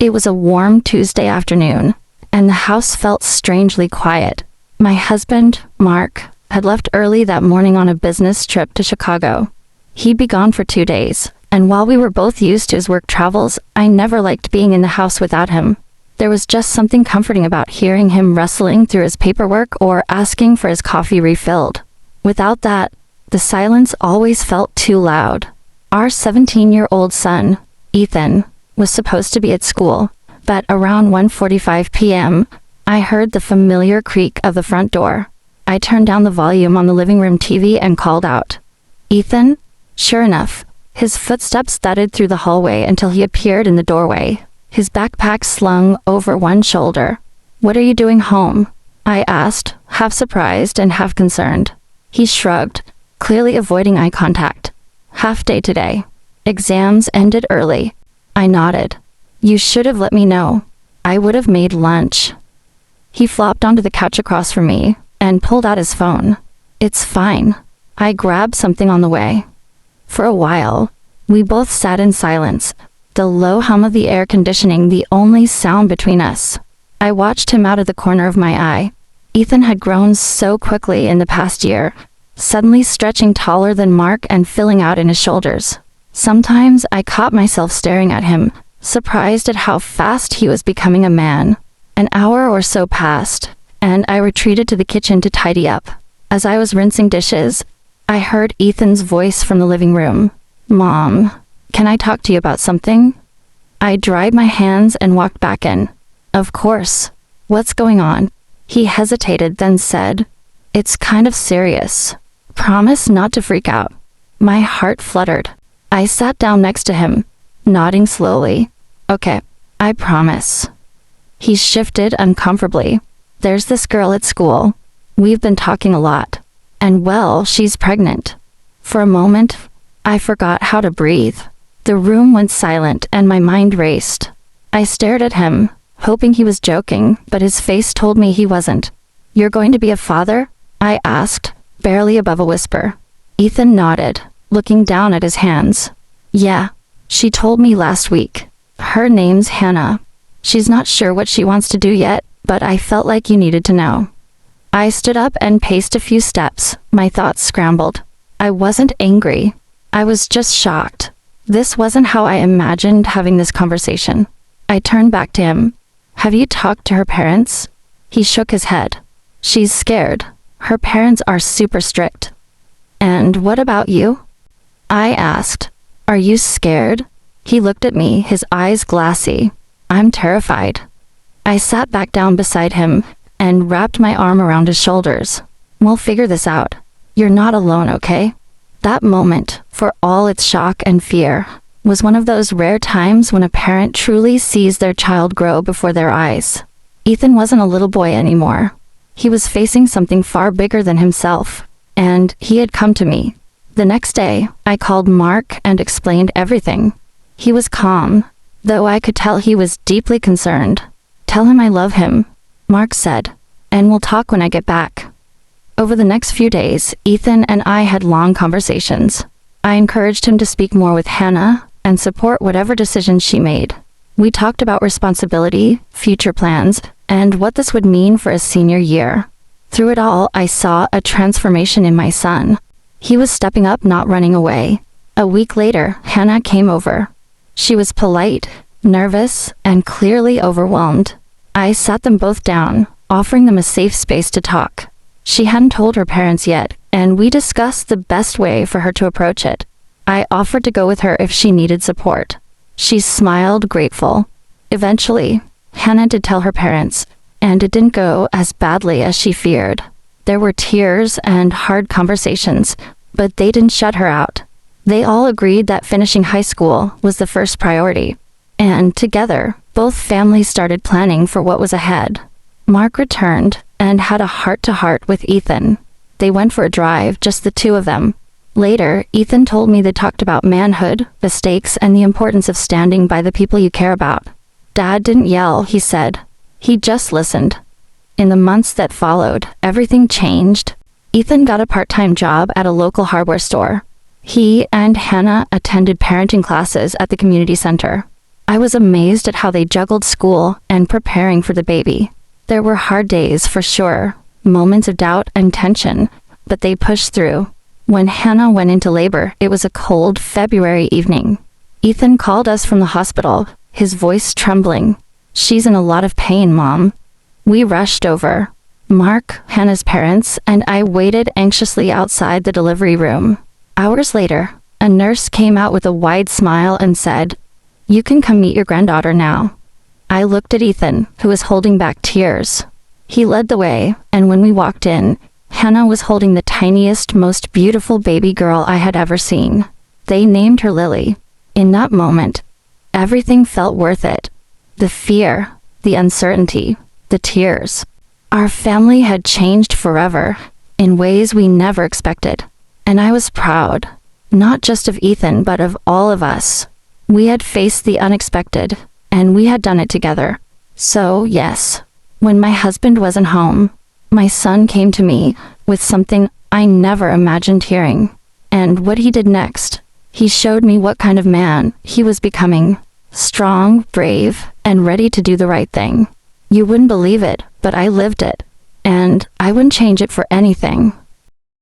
It was a warm Tuesday afternoon, and the house felt strangely quiet. My husband, Mark, had left early that morning on a business trip to Chicago. He'd be gone for 2 days, and while we were both used to his work travels, I never liked being in the house without him. There was just something comforting about hearing him rustling through his paperwork or asking for his coffee refilled. Without that, the silence always felt too loud. Our 17-year-old son, Ethan, was supposed to be at school, but around 1:45 p.m., I heard the familiar creak of the front door. I turned down the volume on the living room TV and called out, "Ethan?" Sure enough, his footsteps thudded through the hallway until he appeared in the doorway, his backpack slung over one shoulder. "What are you doing home?" I asked, half surprised and half concerned. He shrugged, clearly avoiding eye contact. "Half day today. Exams ended early." I nodded. "You should have let me know. I would have made lunch." He flopped onto the couch across from me and pulled out his phone. "It's fine." I grabbed something on the way. For a while, we both sat in silence, the low hum of the air conditioning the only sound between us. I watched him out of the corner of my eye. Ethan had grown so quickly in the past year, suddenly stretching taller than Mark and filling out in his shoulders. Sometimes I caught myself staring at him, surprised at how fast he was becoming a man. An hour or so passed, and I retreated to the kitchen to tidy up. As I was rinsing dishes, I heard Ethan's voice from the living room. "Mom, can I talk to you about something?" I dried my hands and walked back in. "Of course. What's going on?" He hesitated, then said, "It's kind of serious. Promise not to freak out." My heart fluttered. I sat down next to him, nodding slowly. "Okay, I promise." He shifted uncomfortably. "There's this girl at school. We've been talking a lot. And well, she's pregnant." For a moment, I forgot how to breathe. The room went silent and my mind raced. I stared at him, hoping he was joking, but his face told me he wasn't. "You're going to be a father?" I asked, barely above a whisper. Ethan nodded, looking down at his hands. "Yeah, she told me last week. Her name's Hannah. She's not sure what she wants to do yet, but I felt like you needed to know." I stood up and paced a few steps, my thoughts scrambled. I wasn't angry. I was just shocked. This wasn't how I imagined having this conversation. I turned back to him. "Have you talked to her parents?" He shook his head. "She's scared. Her parents are super strict." "And what about you?" I asked. "Are you scared?" He looked at me, his eyes glassy. "I'm terrified." I sat back down beside him and wrapped my arm around his shoulders. "We'll figure this out. You're not alone, okay?" That moment, for all its shock and fear, was one of those rare times when a parent truly sees their child grow before their eyes. Ethan wasn't a little boy anymore. He was facing something far bigger than himself, and he had come to me. The next day, I called Mark and explained everything. He was calm, though I could tell he was deeply concerned. "Tell him I love him," Mark said, "and we'll talk when I get back." Over the next few days, Ethan and I had long conversations. I encouraged him to speak more with Hannah and support whatever decisions she made. We talked about responsibility, future plans, and what this would mean for his senior year. Through it all, I saw a transformation in my son. He was stepping up, not running away. A week later, Hannah came over. She was polite, nervous, and clearly overwhelmed. I sat them both down, offering them a safe space to talk. She hadn't told her parents yet, and we discussed the best way for her to approach it. I offered to go with her if she needed support. She smiled, grateful. Eventually, Hannah did tell her parents, and it didn't go as badly as she feared. There were tears and hard conversations, but they didn't shut her out. They all agreed that finishing high school was the first priority, and together, both families started planning for what was ahead. Mark returned and had a heart-to-heart with Ethan. They went for a drive, just the two of them. Later, Ethan told me they talked about manhood, the stakes, and the importance of standing by the people you care about. "Dad didn't yell," he said. "He just listened." In the months that followed, everything changed. Ethan got a part-time job at a local hardware store. He and Hannah attended parenting classes at the community center. I was amazed at how they juggled school and preparing for the baby. There were hard days for sure, moments of doubt and tension, but they pushed through. When Hannah went into labor, it was a cold February evening. Ethan called us from the hospital, his voice trembling. "She's in a lot of pain, Mom." We rushed over. Mark, Hannah's parents, and I waited anxiously outside the delivery room. Hours later, a nurse came out with a wide smile and said, "You can come meet your granddaughter now." I looked at Ethan, who was holding back tears. He led the way, and when we walked in, Hannah was holding the tiniest, most beautiful baby girl I had ever seen. They named her Lily. In that moment, everything felt worth it. The fear, the uncertainty, the tears. Our family had changed forever, in ways we never expected. And I was proud, not just of Ethan, but of all of us. We had faced the unexpected, and we had done it together. So, yes, when my husband wasn't home, my son came to me with something I never imagined hearing. And what he did next, he showed me what kind of man he was becoming. Strong, brave, and ready to do the right thing. You wouldn't believe it, but I lived it. And I wouldn't change it for anything.